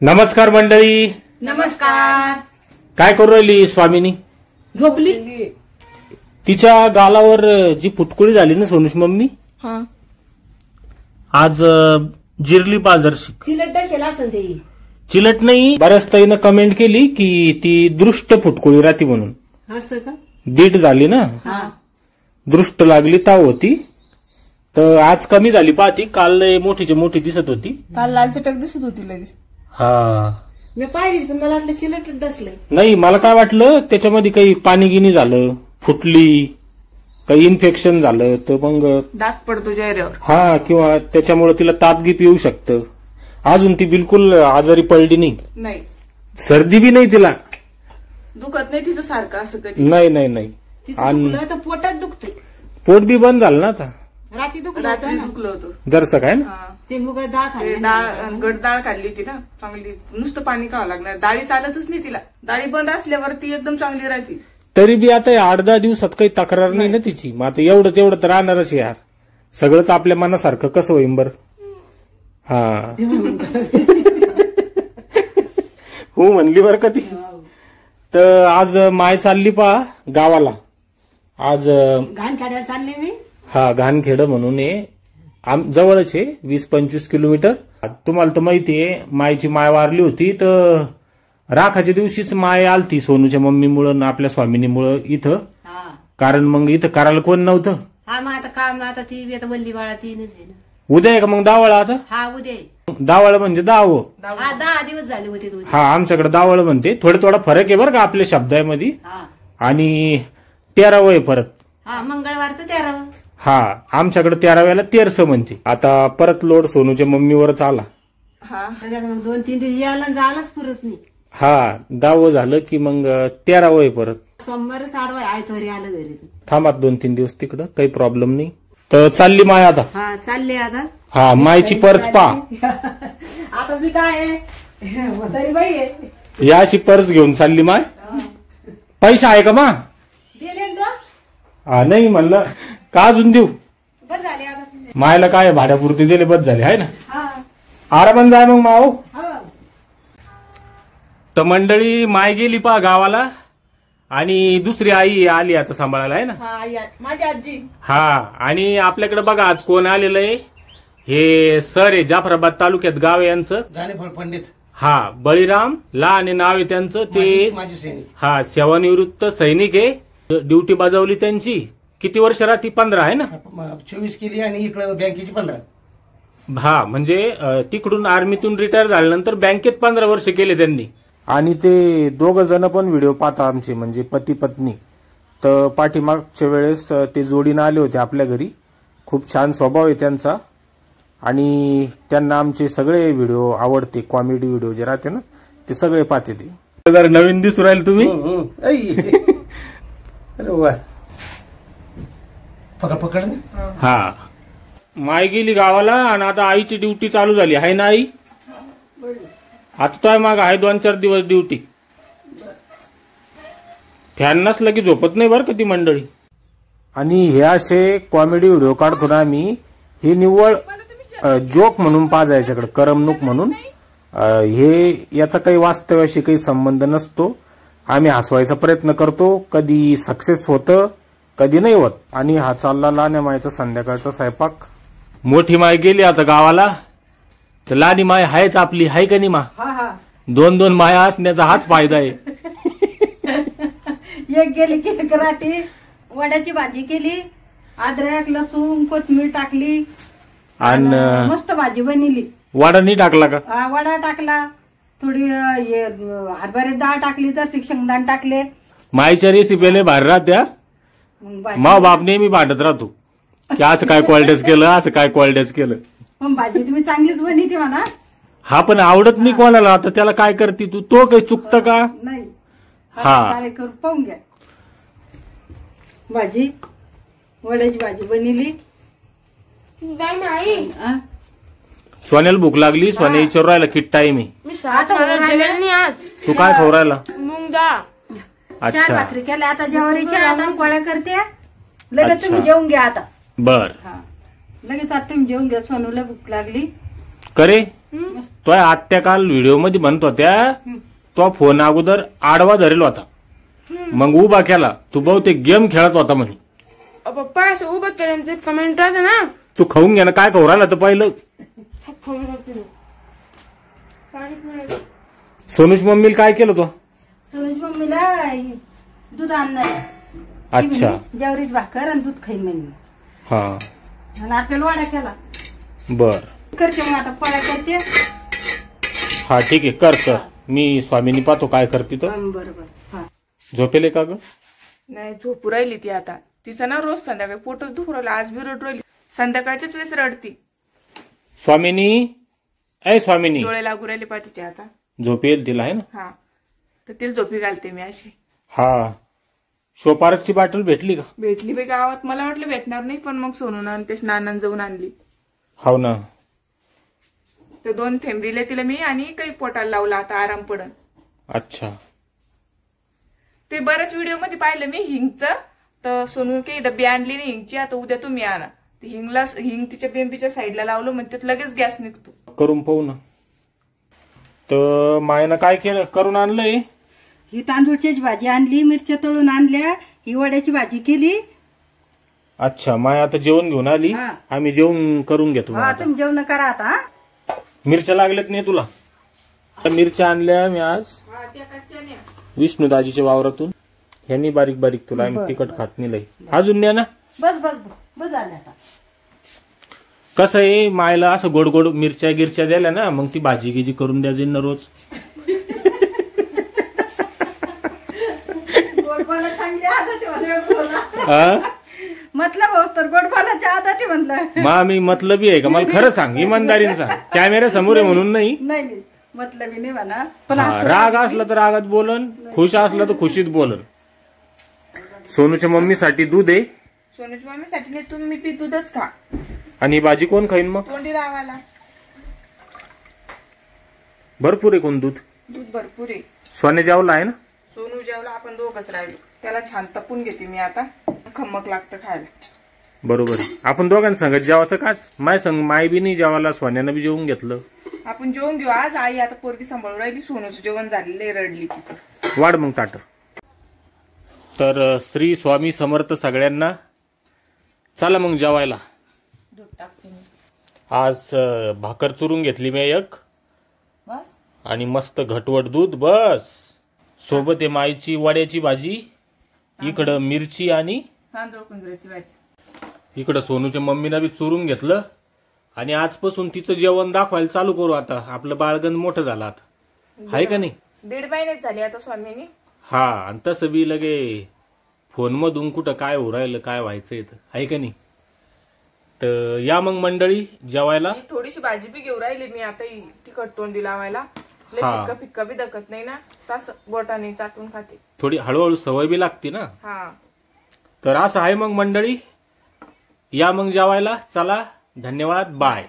नमस्कार मंडळी. नमस्कार. काय करू राहिली स्वामिनी? झोपली. तिच्या गालावर जी फुटकुळी झाली ना सोनूश मम्मी, आज जिरली बाजारशी. चिलट असेल असं ते. चिलट नाही, बऱ्याच ताईनं कमेंट केली की ती दृष्ट फुटकुळी राहती म्हणून. असं का? दीट झाली ना, दृष्ट लागली ताव होती. तर आज कमी झाली पाहती. काल मोठीची मोठी दिसत होती. काल लाल चटक दिसत होती लगेच. हा मी पाहिली पण मला वाटलं चिलट डसलंय. नाही, मला काय वाटलं त्याच्यामध्ये काही पाणी गिनी झालं, फुटली, काही इन्फेक्शन झालं तर मग डाग पडतो चेहऱ्यावर. हा, किंवा त्याच्यामुळे तिला ताप गी येऊ शकतं. अजून ती बिलकुल आजारी पडली नाही, नाही सर्दी बी नाही तिला, दुखत नाही तिचं सारखं असं कधी. नाही नाही नाही. आणि तर पोटात दुखते. पोट बी बंद झालं ना आता. रात्री दुखलं रात्री होतं ना. दुखलं होतं. जरसं काय ना. हा. ते मुग डाळ ते खाल्ली. डाळ गड डाळ खाल्ली होती ना चांगली. नुसतं पाणी खावं लागणार. डाळी चालतच नाही तिला. डाळी बंद असल्यावर ती एकदम चांगली राहते. तरी बी आता 8-10 दिवसात काही तक्रार नाही ना तिची. मग आता एवढं तेवढं तर राहणारच यार. सगळंच आपल्या मनासारखं कसं होईन बर. हा हो म्हणली बर का ती. तर आज माय चालली पा गावाला. आज घाण काढायला चालले मी. हा, घाणखेड म्हणून जवळच आहे, 20-25 किलोमीटर. तुम्हाला तर माहितीये मायची माय वारली होती. तर राखाच्या दिवशीच माय आलती सोनूच्या मम्मीमुळं आपल्या स्वामिनीमुळं इथं. कारण मग इथं करायला कोण नव्हतं. हा, मग आता काम आता ती आता वल्ली बाळा तीनच आहे ना. उद्या आहे का मग दावळ? आता हा, उद्या आहे. दावळ म्हणजे दाव. हा, 10 दिवस झाले होते दोन. हा, आमच्याकडे दावळ म्हणते. थोडा फरक आहे बरं का आपल्या शब्दामध्ये. हा आणि 13व आहे परत. हा, मंगळवारचं 13. हा, आमच्याकडे 13व्याला 13 म्हणते. आता परत लोड सोनूच्या मम्मीवरच आला. हा, मग 2-3 दिवस यायला जायलाच पुरत नाही. हा, 10व झालं की मग 13व आहे परत. सोमवार 6 आयतवारी आलं घरी. थांबा 2-3 दिवस तिकडं, काही प्रॉब्लेम नाही. तर चालली माय आता. हा, चालले आता. हा, मायची पर्स पा. आता मी काय आहे म्हातारी बाई आहे. या अशी पर्स घेऊन चालली माय. पैसा आहे का मा? दिले ना तो. हा, नाही म्हणलं का अजून देऊ. बस झाले आता. मायला काय भाड्यापुरती दिले बस झाले आहे ना. हा, आरामात जाय मग माव. हा. तर मंडळी माय गेली पा गावाला. आणि दुसरी आई आली आता सांभाळायला आहे ना. हा, माझी आजी. हा, आणि आपल्याकडे बघा आज कोण आलेलं आहे. हे सर आहे, जाफराबाद तालुक्यात गाव आहे यांचं. जानेफळ पंडित. हा, बळीराम लहान नाव आहे त्यांचं. ते माझी सैनिक. हा, सेवानिवृत्त सैनिक आहे. ड्युटी बजावली त्यांची. किती वर्ष राहती? 15 आहे ना. 24 केली आणि इकडे बँकेची 15. हा, म्हणजे तिकडून आर्मीतून रिटायर झाल्यानंतर बँकेत 15 वर्ष केले त्यांनी. आणि ते दोघ जण पण व्हिडिओ पाहता आमचे, म्हणजे पती पत्नी. तर पाठीमागच्या वेळेस ते जोडीनं आले होते आपल्या घरी. खूप छान स्वभाव आहे त्यांचा. आणि त्यांना आमचे सगळे व्हिडिओ आवडते. कॉमेडी व्हिडिओ जे राहते ना ते सगळे पाहते ते. जर नवीन दिसू राहील तुम्ही. अरे वा, पकड ना. हा, माय गेली गावाला आणि आता आईची ड्युटी चालू झाली आहे ना आई. आता तो माग आहे 2-4 दिवस ड्युटी. फॅन नसलं की झोपत नाही बरं का ती मंडळी. आणि हे असे कॉमेडी व्हिडिओ काढतो ना आम्ही. हे निव्वळ जोक म्हणून पाहा याच्याकडे, करमणूक म्हणून. हे याचा काही वास्तव्याशी काही संबंध नसतो. आम्ही हसवायचा प्रयत्न करतो. कधी सक्सेस होतं, कधी नाही होत. आणि हा चालला लहान मायचा संध्याकाळचा स्वयंपाक. मोठी माय गेली आता गावाला. तर लहानी माय हायच आपली, हाय का नाही मा? 2-2 माया असण्याचा हाच फायदा आहे. एक गेली की एक राहते. वड्याची भाजी केली, अद्रक लसूण कोथिंबीर टाकली आणि मस्त भाजी बनली. वाडा नाही टाकला का? वडा टाकला, थोडी हरभऱ्याची डाळ टाकली, तर शेंगदाणे टाकले. मायच्या रेसिपीने बाहेर राहत्या. मग मा बाप नेहमी भांडत राहतो की असं काय क्वालिटीच केलं, असं काय क्वालिटीच केलं. भाजी तुम्ही चांगलीच बनवते म्हणा. हा, पण आवडत नाही कोणाला. आता त्याला काय करते तू? तो काही चुकतं का? नाही. हा, करू पाहून घ्या. भाजी वड्याची भाजी बनली. सोन्याला भूक लागली. सोन्या विचारू राहिला किती टाइम आहे. तू काय खाऊ राहिला? मूग डाळ. 4 भाकरी केल्या आता. ज्वारीच्या आता पोळ्या करते. लगेच तुम्ही जेवून घ्या आता. बर, लगेच आता तुम्ही जेवून घ्या. सोनूला भूक लागली. करे तो आत्या काल व्हिडिओ मध्ये म्हणत होत्या तो फोन अगोदर आडवा धरेल होता मग उभा केला तू बहुतेक गेम खेळत होता म्हणे. पप्पा असं उभं केलं ते कमेंट राहते ना. तू खाऊन घे ना काय खाऊ राहिला तर पहिलं. सोनूच मम्मीला काय केलं तो. सोनूज मम्मीला दूध आणणार अच्छा ज्वारीची भाकर आणि दूध खाईन म्हणजे. हा आणि आपल्याला वडा केला. बर करते मग आता पोळ्या करते. हा ठीक आहे कर कर. मी स्वामीनी पाहतो काय करते तर. बरोबर. हा झोपेले का ग. नाही झोपू राहिली ती आता. तिचं ना रोज संध्याकाळी पोटच दुखू राहिलं. आज बी रडू राहिली. संध्याकाळच्याच वेळेस रडती. स्वामिनी ऐ स्वामिनी डोळे लागू राहिले पा तिचे आता. झोप येईल तिला आहे ना. हा तर तिला झोपी घालते मी अशी. हा शोपार्कची बाटल भेटली का. भेटली बी गावात. मला वाटलं भेटणार नाही पण मग सोनून आणि ते नानान जाऊन आणली. हो ना. तर 2 थेंब दिले तिला मी आणि काही पोटाला लावला आता आराम पडन. अच्छा ते बऱ्याच व्हिडिओ मध्ये पाहिलं मी हिंगचं. तर सोनू काही डब्बी आणली नाही हिंगची. आता उद्या तुम्ही आणा. हिंग तिच्या बेंबीच्या साईडला लावलं म्हणजे त्यात लगेच गॅस निघतो. करून पाहू ना. तर मायनं काय केलं करून आणलंय. ही तांदूळची भाजी आणली मिरच्या तळून आणल्या. ही वड्याची भाजी केली. अच्छा माय आता जेवण घेऊन आली. हा. आम्ही जेवण करून घेतो मग हा आता. तुम्ही जेवण करा आता. हा? मिरच्या लागल्यात नाही तुला. मिरच्या आणल्या मी आज विष्णुदाजीच्या वावरातून. ह्यांनी बारीक बारीक तुला आम्ही तिखट खात नाही लई. अजून न्या ना. बस बस बस बस झालं आता. कसं आहे मायला असं गोड गोड मिरच्या गिरच्या द्यायला ना मग ती भाजी गिजी करून द्यायची ना रोज. गोडपाला चांगली आदत आहे मला. हा मतलब हो तर गोडपालाची आदत आहे म्हणलं. मा मी मतलबी आहे का मला खरं सांग इमानदारीने सांग. कॅमेऱ्या समोर आहे म्हणून नाही. नाही नाही मतलबी नाही म्हणा. पण हा, राग असला तर रागात बोलन खुश असला तर खुशीत बोलन. सोनूच्या मम्मीसाठी दूध आहे. सोनूच्या मम्मीसाठी नाही तुम्ही पी दूधच खा. आणि ही भाजी कोण खाईन मग. तोंडी लावायला भरपूर आहे कोण दूध. दूध भरपूर आहे. सोने जेवला आहे ना. सोनू जेवला आपण दोघच राहिलो. त्याला छान तपून घेते मी आता. खम्मक लागतं खायला. बरोबर आहे. आपण दोघांना सांगत जेवायचं काच. माय संग माय बी नाही जेवायला. सोन्यानं बी जेवून घेतलं. आपण जेवण घेऊ आज. आई आता पोरगी सांभाळून राहिली. सोनूचं जेवण झालेलं रडली तिथं. वाढ मग ताट. तर श्री स्वामी समर्थ सगळ्यांना. चला मग जेवायला. दूध टाकते मी. आज भाकर चुरून घेतली मी एक. बस आणि मस्त घटवट दूध बस. सोबत आहे माईची वड्याची भाजी. इकडं मिरची आणि तांदूळ कुंजऱ्याची भाजी. इकडं सोनूच्या मम्मीनं बी चुरून घेतलं. आणि आजपासून तिचं जेवण दाखवायला चालू करू आता. आपलं बाळगण मोठं झालं आता. आहे का नाही. 1.5 महिन्यात झाली आता स्वामीनी. हा आणि तसं बी लगे फोन मधून कुठं काय हो राहिलं काय व्हायचंय आहे का नाही. तर या मग मंडळी जेवायला. थोडीशी भाजी बी घेऊ राहिली मी आता. तिखट तोंडी लावायला. हा. फिक्का फिक्का बी दकत नाही ना. तसं बोटाने चाटून खाते. थोडी हळूहळू सवय बी लागते ना. हा तर असं आहे मग मंडळी. या मग जेवायला. चला धन्यवाद बाय.